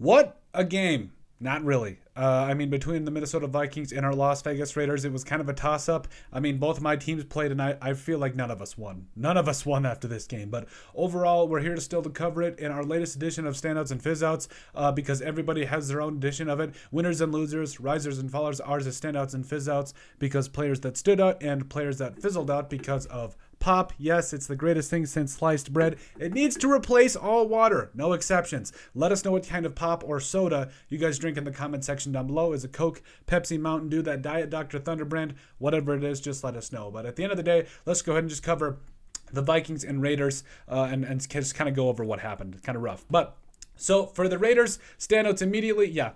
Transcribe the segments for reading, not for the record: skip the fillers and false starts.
What a game. Not really. Between the Minnesota Vikings and our Las Vegas Raiders, it was kind of a toss-up. Both my teams played, and I feel like none of us won. None of us won after this game. But overall, we're here to still to cover it in our latest edition of Standouts and Fizzouts because everybody has their own edition of it. Winners and losers, risers and fallers. Ours is Standouts and Fizzouts because players that stood out and players that fizzled out because of pop. Yes, it's the greatest thing since sliced bread. It needs to replace all water. No exceptions. Let us know what kind of pop or soda you guys drink in the comment section down below. Is it Coke, Pepsi, Mountain Dew, that Diet Dr. Thunder brand? Whatever it is, just let us know. But at the end of the day, let's go ahead and just cover the Vikings and Raiders and just kind of go over what happened. It's kind of rough. But so for the Raiders, standouts immediately. Yeah,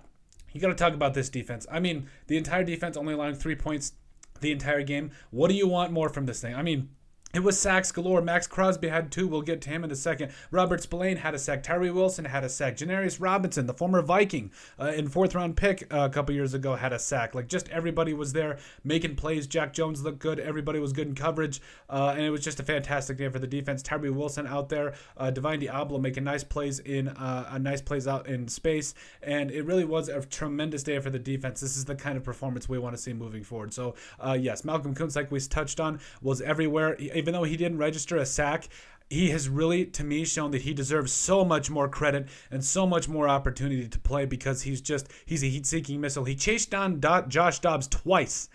you got to talk about this defense. The entire defense only allowing 3 points the entire game. What do you want more from this thing? It was sacks galore. Max Crosby had 2. We'll get to him in a second. Robert Spillane had a sack. Tyree Wilson had a sack. Janarius Robinson, the former Viking, in 4th-round pick a couple years ago, had a sack. Just everybody was there making plays. Jack Jones looked good. Everybody was good in coverage. And it was just a fantastic day for the defense. Tyree Wilson out there. Divine Diablo making nice plays out in space. And it really was a tremendous day for the defense. This is the kind of performance we want to see moving forward. So, yes, Malcolm Kuntz, like we touched on, was everywhere. Even though he didn't register a sack, he has really, to me, shown that he deserves so much more credit and so much more opportunity to play because he's a heat-seeking missile. He chased down Josh Dobbs twice,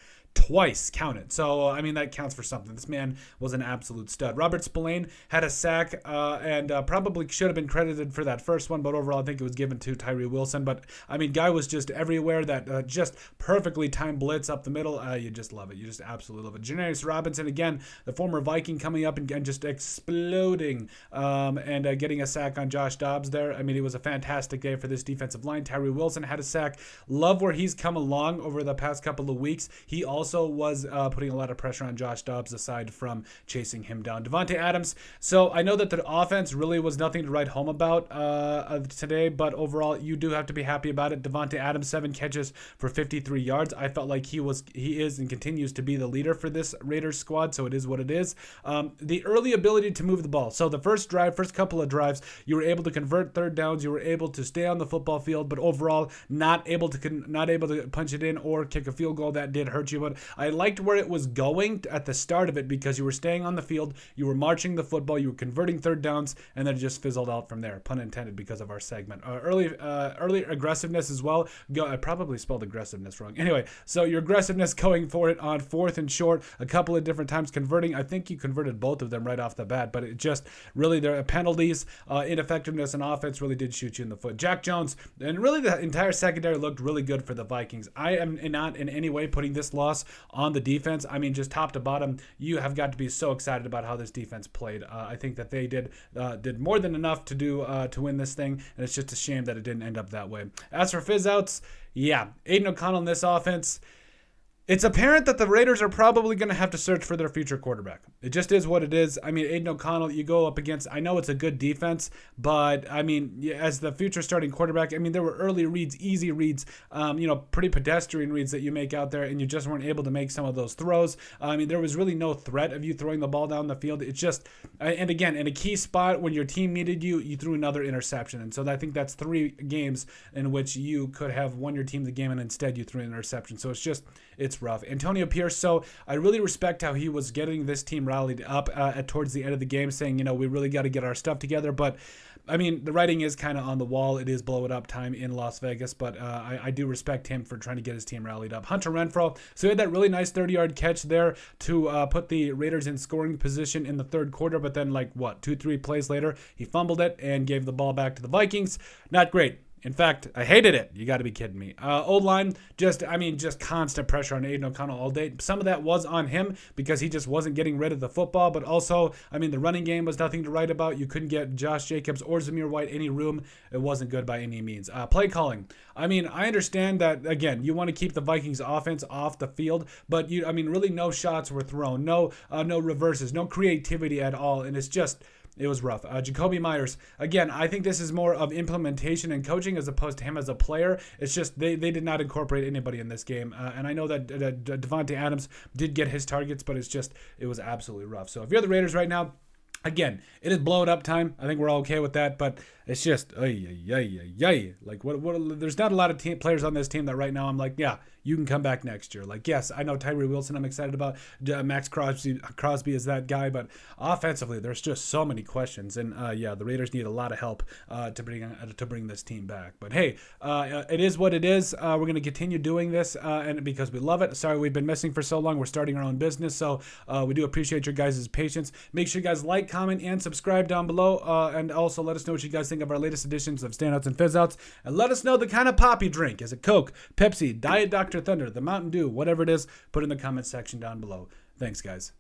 count it. So, that counts for something. This man was an absolute stud. Robert Spillane had a sack and probably should have been credited for that first one, but overall I think it was given to Tyree Wilson. But, guy was just everywhere. That just perfectly timed blitz up the middle. You just love it. You just absolutely love it. Janarius Robinson, again, the former Viking, coming up and just exploding and getting a sack on Josh Dobbs there. It was a fantastic day for this defensive line. Tyree Wilson had a sack. Love where he's come along over the past couple of weeks. He also was putting a lot of pressure on Josh Dobbs aside from chasing him down. Devontae Adams. So I know that the offense really was nothing to write home about today, but overall you do have to be happy about it. Devontae Adams, 7 catches for 53 yards. I felt like he is and continues to be the leader for this Raiders squad, so it is what it is. The early ability to move the ball. So the first couple of drives, you were able to convert third downs. You were able to stay on the football field, but overall not able to punch it in or kick a field goal. That did hurt you, but I liked where it was going at the start of it because you were staying on the field, you were marching the football, you were converting third downs, and then it just fizzled out from there. Pun intended because of our segment. Early aggressiveness as well. I probably spelled aggressiveness wrong. Anyway, so your aggressiveness going for it on 4th and short a couple of different times, converting. I think you converted both of them right off the bat, but it just really, their penalties, ineffectiveness, and offense really did shoot you in the foot. Jack Jones, and really the entire secondary looked really good for the Vikings. I am not in any way putting this loss on the defense. Just top to bottom, you have got to be so excited about how this defense played. I think that they did more than enough to win this thing, and it's just a shame that it didn't end up that way. As for fizzouts, yeah, Aiden O'Connell in this offense, it's apparent that the Raiders are probably going to have to search for their future quarterback. It just is what it is. Aiden O'Connell, you go up against, I know it's a good defense, but, as the future starting quarterback, there were early reads, easy reads, pretty pedestrian reads that you make out there, and you just weren't able to make some of those throws. There was really no threat of you throwing the ball down the field. It's just, and again, in a key spot when your team needed you, you threw another interception. And so I think that's 3 games in which you could have won your team the game, and instead you threw an interception. So it's rough. Antonio Pierce, so I really respect how he was getting this team rallied up towards the end of the game, saying, we really got to get our stuff together. But, the writing is kind of on the wall. It is blow it up time in Las Vegas, but I do respect him for trying to get his team rallied up. Hunter Renfrow, so he had that really nice 30-yard catch there to put the Raiders in scoring position in the third quarter, but then 2-3 plays later, he fumbled it and gave the ball back to the Vikings. Not great. In fact, I hated it. You got to be kidding me. O-line, just constant pressure on Aiden O'Connell all day. Some of that was on him because he just wasn't getting rid of the football, but also, the running game was nothing to write about. You couldn't get Josh Jacobs or Zamir White any room. It wasn't good by any means. Play calling. I understand that, again, you want to keep the Vikings offense off the field, but really no shots were thrown. No reverses, no creativity at all, and it was rough. Jacoby Myers, again, I think this is more of implementation and coaching as opposed to him as a player. It's just they did not incorporate anybody in this game. And I know that Devontae Adams did get his targets, but it was absolutely rough. So if you're the Raiders right now, Again, it is blow it up time. I think we're all okay with that, but it's just like what there's not a lot of players on this team that right now I'm like, yeah, you can come back next year. Like, yes, I know Tyree Wilson I'm excited about. Max Crosby is that guy, but offensively there's just so many questions, and yeah, the Raiders need a lot of help to bring this team back. But hey, it is what it is. We're going to continue doing this and because we love it. Sorry we've been missing for so long. We're starting our own business, so we do appreciate your guys' patience. Make sure you guys like, comment, and subscribe down below, and also let us know what you guys think of our latest editions of Standouts and Fizzouts, and let us know the kind of pop you drink. Is it Coke, Pepsi, Diet Dr. Thunder, the Mountain Dew, whatever it is? Put in the comment section down below. Thanks, guys.